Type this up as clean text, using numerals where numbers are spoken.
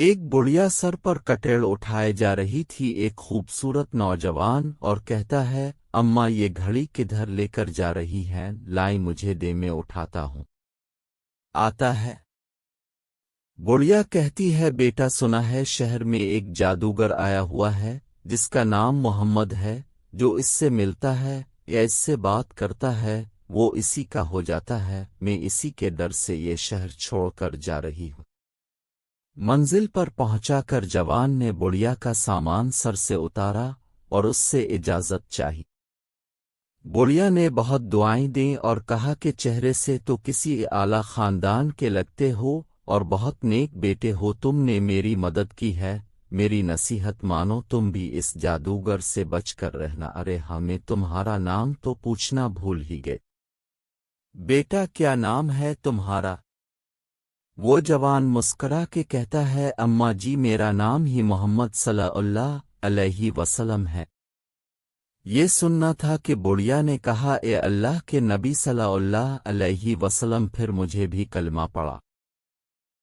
ایک بڑھیا سر پر کٹیڑ اٹھائے جا رہی تھی ایک خوبصورت نوجوان اور کہتا ہے، اماں یہ گھڑی کدھر لے کر جا رہی ہیں؟ لائی مجھے دے، میں اٹھاتا ہوں۔ آتا ہے۔ بڑھیا کہتی ہے، بیٹا سنا ہے شہر میں ایک جادوگر آیا ہوا ہے جس کا نام محمد ہے، جو اس سے ملتا ہے یا اس سے بات کرتا ہے وہ اسی کا ہو جاتا ہے۔ میں اسی کے ڈر سے یہ شہر چھوڑ کر جا رہی ہوں۔ منزل پر پہنچا کر جوان نے بڑھیا کا سامان سر سے اتارا اور اس سے اجازت چاہی۔ بڑھیا نے بہت دعائیں دیں اور کہا کہ چہرے سے تو کسی اعلیٰ خاندان کے لگتے ہو اور بہت نیک بیٹے ہو، تم نے میری مدد کی ہے، میری نصیحت مانو، تم بھی اس جادوگر سے بچ کر رہنا۔ ارے ہمیں تمہارا نام تو پوچھنا بھول ہی گئے۔ بیٹا کیا نام ہے تمہارا؟ وہ جوان مسکرا کے کہتا ہے، اماں جی میرا نام ہی محمد صلی اللہ علیہ وسلم ہے۔ یہ سننا تھا کہ بڑھیا نے کہا، اے اللہ کے نبی صلی اللہ علیہ وسلم، پھر مجھے بھی کلمہ پڑھا۔